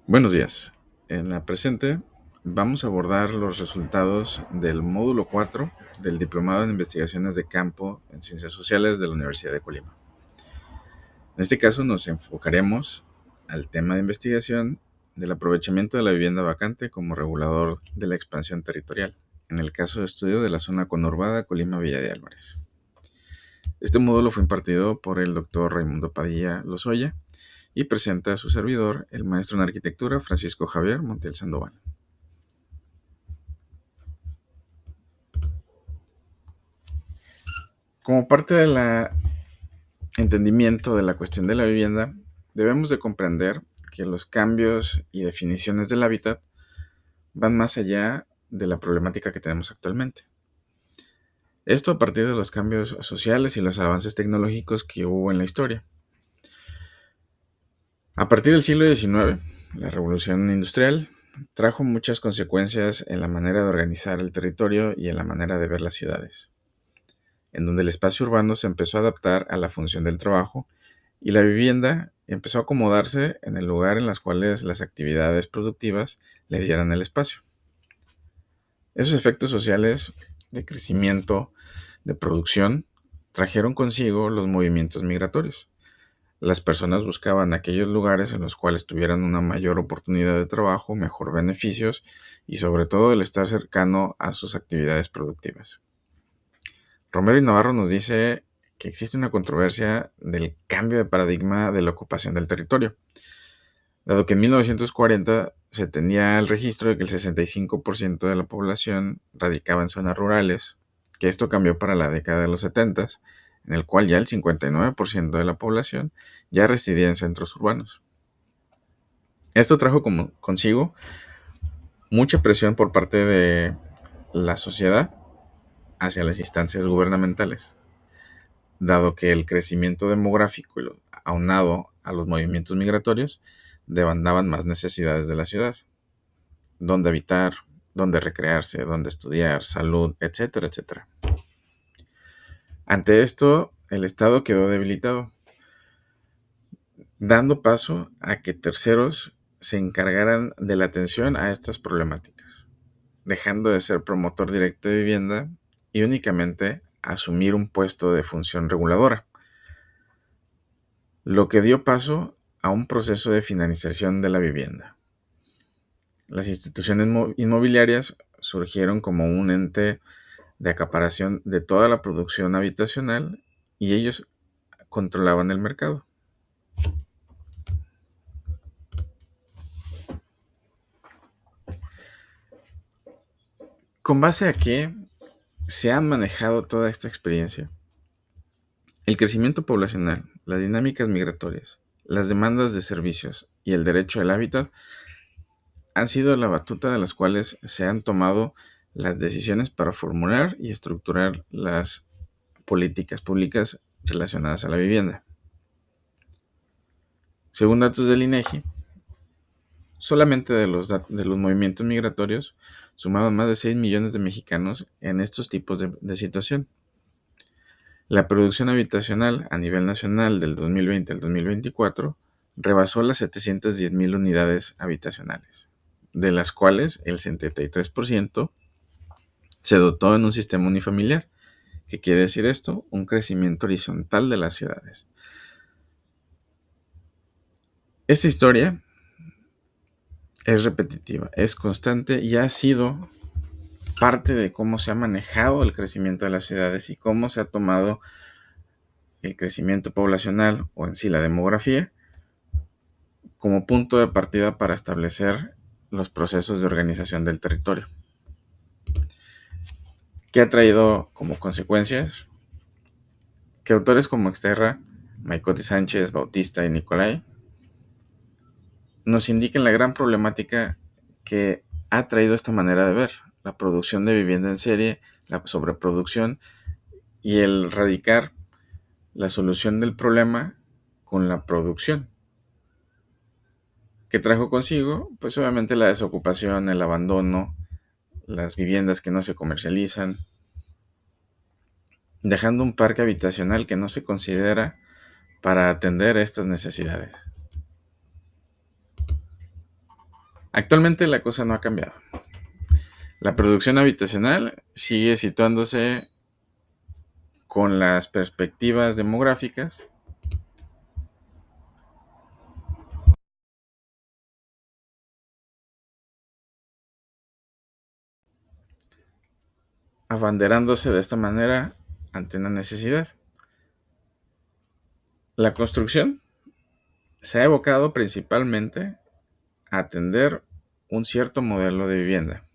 Buenos días. En la presente vamos a abordar los resultados del módulo 4 del Diplomado en Investigaciones de Campo en Ciencias Sociales de la Universidad de Colima. En este caso nos enfocaremos al tema de investigación del aprovechamiento de la vivienda vacante como regulador de la expansión territorial, en el caso de estudio de la zona conurbada Colima-Villa de Álvarez. Este módulo fue impartido por el doctor Raimundo Padilla Lozoya y presenta a su servidor, el maestro en arquitectura Francisco Javier Montiel Sandoval. Como parte del entendimiento de la cuestión de la vivienda, debemos de comprender que los cambios y definiciones del hábitat van más allá de la problemática que tenemos actualmente. Esto a partir de los cambios sociales y los avances tecnológicos que hubo en la historia. A partir del siglo XIX, la revolución industrial trajo muchas consecuencias en la manera de organizar el territorio y en la manera de ver las ciudades, en donde el espacio urbano se empezó a adaptar a la función del trabajo y la vivienda empezó a acomodarse en el lugar en las cuales las actividades productivas le dieran el espacio. Esos efectos sociales de crecimiento, de producción, trajeron consigo los movimientos migratorios. Las personas buscaban aquellos lugares en los cuales tuvieran una mayor oportunidad de trabajo, mejor beneficios y sobre todo el estar cercano a sus actividades productivas. Romero y Navarro nos dice que existe una controversia del cambio de paradigma de la ocupación del territorio, dado que en 1940 se tenía el registro de que el 65% de la población radicaba en zonas rurales, que esto cambió para la década de los 70, en el cual ya el 59% de la población ya residía en centros urbanos. Esto trajo consigo mucha presión por parte de la sociedad hacia las instancias gubernamentales, dado que el crecimiento demográfico, aunado a los movimientos migratorios, demandaban más necesidades de la ciudad, dónde habitar, dónde recrearse, dónde estudiar, salud, etcétera, etcétera. Ante esto, el Estado quedó debilitado, dando paso a que terceros se encargaran de la atención a estas problemáticas, dejando de ser promotor directo de vivienda y únicamente asumir un puesto de función reguladora, lo que dio paso a un proceso de finalización de la vivienda. Las instituciones inmobiliarias surgieron como un ente de acaparación de toda la producción habitacional y ellos controlaban el mercado. ¿Con base a qué se ha manejado toda esta experiencia? El crecimiento poblacional, las dinámicas migratorias, las demandas de servicios y el derecho al hábitat han sido la batuta de las cuales se han tomado las decisiones para formular y estructurar las políticas públicas relacionadas a la vivienda. Según datos del INEGI, solamente de los movimientos migratorios sumaban más de 6 millones de mexicanos en estos tipos de situación. La producción habitacional a nivel nacional del 2020 al 2024 rebasó las 710,000 unidades habitacionales, de las cuales el 73% se dotó en un sistema unifamiliar. ¿Qué quiere decir esto? Un crecimiento horizontal de las ciudades. Esta historia es repetitiva, es constante y ha sido parte de cómo se ha manejado el crecimiento de las ciudades y cómo se ha tomado el crecimiento poblacional o en sí la demografía como punto de partida para establecer los procesos de organización del territorio. ¿Qué ha traído como consecuencias? Que autores como Exterra, Maicote Sánchez, Bautista y Nicolai nos indican la gran problemática que ha traído esta manera de ver la producción de vivienda en serie, la sobreproducción y el radicar la solución del problema con la producción, que trajo consigo, pues obviamente la desocupación, el abandono, las viviendas que no se comercializan, dejando un parque habitacional que no se considera para atender estas necesidades. Actualmente la cosa no ha cambiado. La producción habitacional sigue situándose con las perspectivas demográficas abanderándose de esta manera ante una necesidad. La construcción se ha evocado principalmente a atender un cierto modelo de vivienda,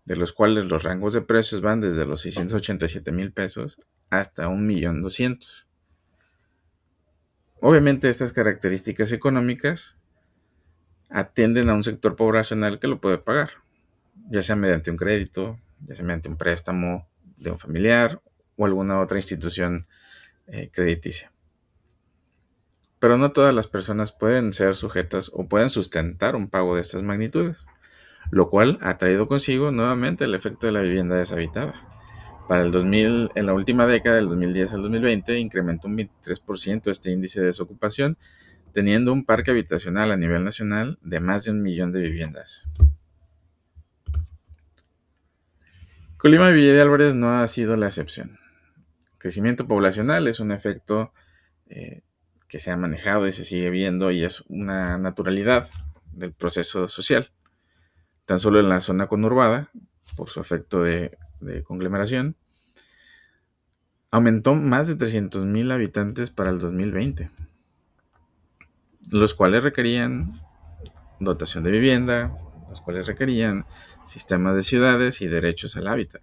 de los cuales los rangos de precios van desde los 687,000 pesos hasta 1,200,000. Obviamente estas características económicas atienden a un sector poblacional que lo puede pagar, ya sea mediante un crédito, ya sea mediante un préstamo de un familiar o alguna otra institución crediticia. Pero no todas las personas pueden ser sujetas o pueden sustentar un pago de estas magnitudes, lo cual ha traído consigo nuevamente el efecto de la vivienda deshabitada. Para el 2000, en la última década, del 2010 al 2020, incrementó un 23% este índice de desocupación, teniendo un parque habitacional a nivel nacional de más de 1,000,000 de viviendas. Colima y Villa de Álvarez no ha sido la excepción. El crecimiento poblacional es un efecto que se ha manejado y se sigue viendo y es una naturalidad del proceso social. Tan solo en la zona conurbada, por su efecto de conglomeración, aumentó más de 300,000 habitantes para el 2020, los cuales requerían dotación de vivienda, los cuales requerían sistemas de ciudades y derechos al hábitat.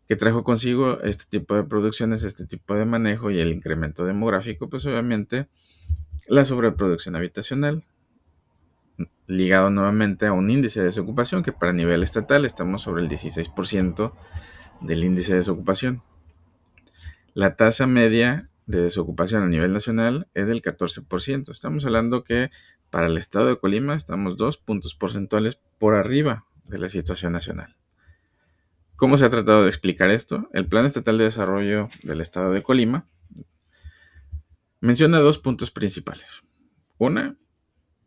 Que trajo consigo este tipo de producciones, este tipo de manejo y el incremento demográfico, pues obviamente la sobreproducción habitacional, ligado nuevamente a un índice de desocupación que para nivel estatal estamos sobre el 16% del índice de desocupación. La tasa media de desocupación a nivel nacional es del 14%. Estamos hablando que para el estado de Colima estamos 2 puntos porcentuales por arriba de la situación nacional. ¿Cómo se ha tratado de explicar esto? El Plan Estatal de Desarrollo del Estado de Colima menciona dos puntos principales. Una,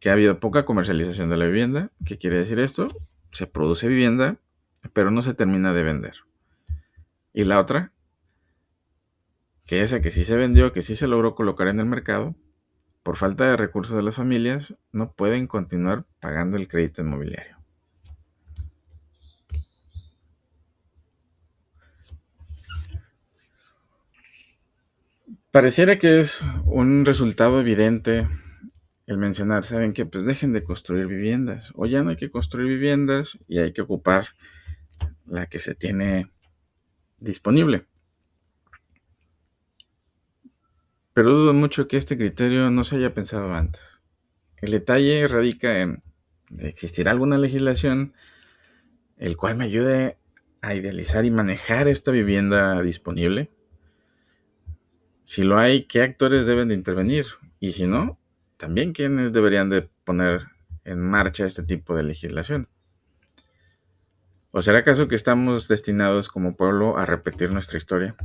que ha habido poca comercialización de la vivienda. ¿Qué quiere decir esto? Se produce vivienda, pero no se termina de vender. Y la otra, que esa que sí se vendió, que sí se logró colocar en el mercado, por falta de recursos de las familias, no pueden continuar pagando el crédito inmobiliario. Pareciera que es un resultado evidente el mencionar, ¿saben qué? Pues dejen de construir viviendas, o ya no hay que construir viviendas y hay que ocupar la que se tiene disponible. Pero dudo mucho que este criterio no se haya pensado antes. El detalle radica en, ¿existirá alguna legislación el cual me ayude a idealizar y manejar esta vivienda disponible? Si lo hay, ¿qué actores deben de intervenir? Y si no, también quiénes deberían de poner en marcha este tipo de legislación. ¿O será acaso que estamos destinados como pueblo a repetir nuestra historia?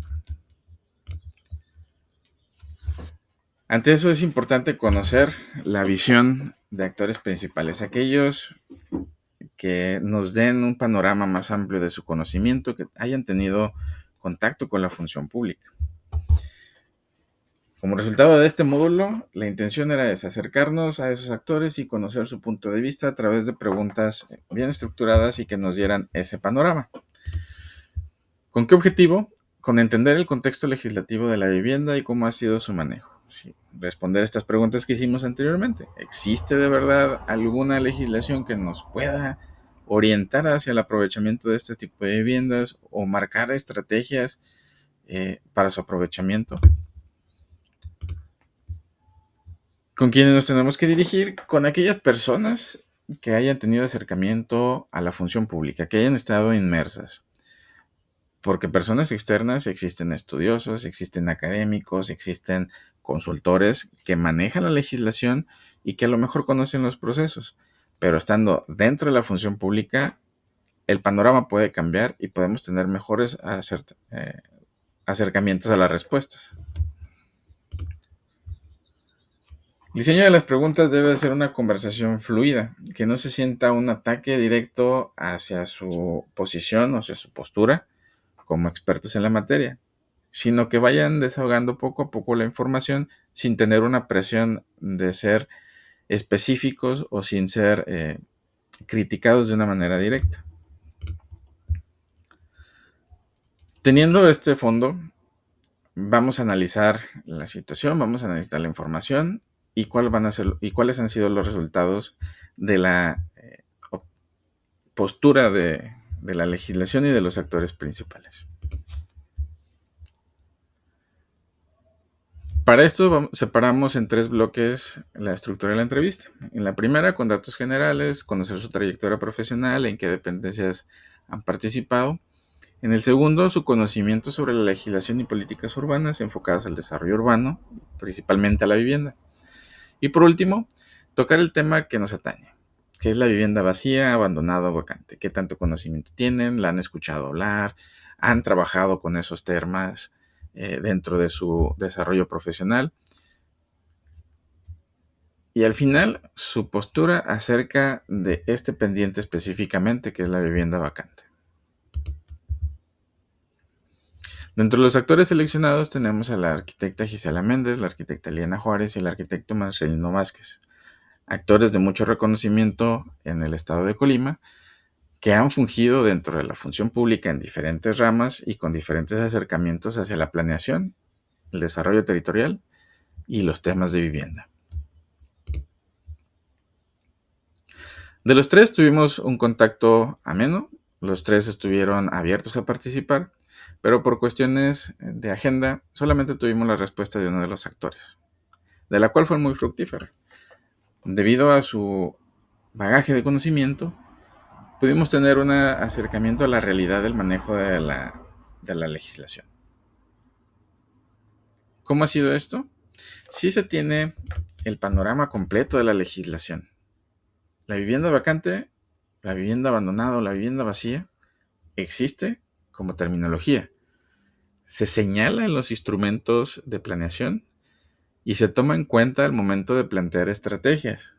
Ante eso es importante conocer la visión de actores principales, aquellos que nos den un panorama más amplio de su conocimiento, que hayan tenido contacto con la función pública. Como resultado de este módulo, la intención era acercarnos a esos actores y conocer su punto de vista a través de preguntas bien estructuradas y que nos dieran ese panorama. ¿Con qué objetivo? Con entender el contexto legislativo de la vivienda y cómo ha sido su manejo. Sí, responder estas preguntas que hicimos anteriormente. ¿Existe de verdad alguna legislación que nos pueda orientar hacia el aprovechamiento de este tipo de viviendas o marcar estrategias para su aprovechamiento? ¿Con quiénes nos tenemos que dirigir? Con aquellas personas que hayan tenido acercamiento a la función pública, que hayan estado inmersas. Porque personas externas existen estudiosos, existen académicos, existen consultores que manejan la legislación y que a lo mejor conocen los procesos. Pero estando dentro de la función pública, el panorama puede cambiar y podemos tener mejores acercamientos a las respuestas. El diseño de las preguntas debe ser una conversación fluida, que no se sienta un ataque directo hacia su posición o hacia su postura como expertos en la materia, sino que vayan desahogando poco a poco la información sin tener una presión de ser específicos o sin ser criticados de una manera directa. Teniendo este fondo, vamos a analizar la situación, vamos a analizar la información y cuáles han sido los resultados de la postura de la legislación y de los actores principales. Para esto separamos en 3 bloques la estructura de la entrevista. En la primera, con datos generales, conocer su trayectoria profesional, en qué dependencias han participado. En el segundo, su conocimiento sobre la legislación y políticas urbanas enfocadas al desarrollo urbano, principalmente a la vivienda. Y por último, tocar el tema que nos atañe, que es la vivienda vacía, abandonada o vacante. ¿Qué tanto conocimiento tienen? ¿La han escuchado hablar? ¿Han trabajado con esos temas dentro de su desarrollo profesional? Y al final, su postura acerca de este pendiente específicamente, que es la vivienda vacante. Dentro de los actores seleccionados tenemos a la arquitecta Gisela Méndez, la arquitecta Eliana Juárez y el arquitecto Marcelino Vázquez, actores de mucho reconocimiento en el estado de Colima, que han fungido dentro de la función pública en diferentes ramas y con diferentes acercamientos hacia la planeación, el desarrollo territorial y los temas de vivienda. De los 3 tuvimos un contacto ameno, los 3 estuvieron abiertos a participar, pero por cuestiones de agenda solamente tuvimos la respuesta de uno de los actores, de la cual fue muy fructífera. Debido a su bagaje de conocimiento, pudimos tener un acercamiento a la realidad del manejo de la legislación. ¿Cómo ha sido esto? Sí se tiene el panorama completo de la legislación. La vivienda vacante, la vivienda abandonada o la vivienda vacía existe como terminología. Se señala en los instrumentos de planeación y se toma en cuenta al momento de plantear estrategias,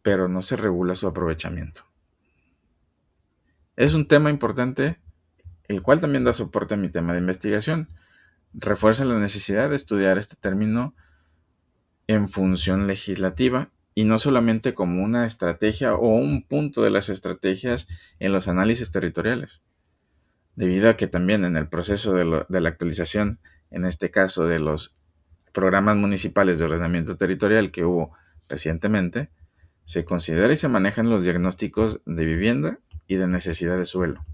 pero no se regula su aprovechamiento. Es un tema importante, el cual también da soporte a mi tema de investigación. Refuerza la necesidad de estudiar este término en función legislativa y no solamente como una estrategia o un punto de las estrategias en los análisis territoriales, debido a que también en el proceso de la actualización, en este caso de los programas municipales de ordenamiento territorial que hubo recientemente, se considera y se manejan los diagnósticos de vivienda y de necesidad de suelo,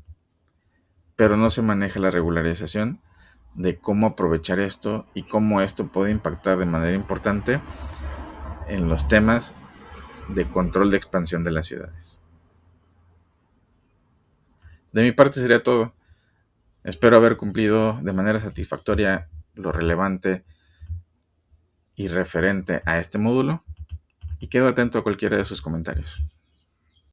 pero no se maneja la regularización de cómo aprovechar esto y cómo esto puede impactar de manera importante en los temas de control de expansión de las ciudades. De mi parte sería todo. Espero haber cumplido de manera satisfactoria lo relevante y referente a este módulo y quedo atento a cualquiera de sus comentarios.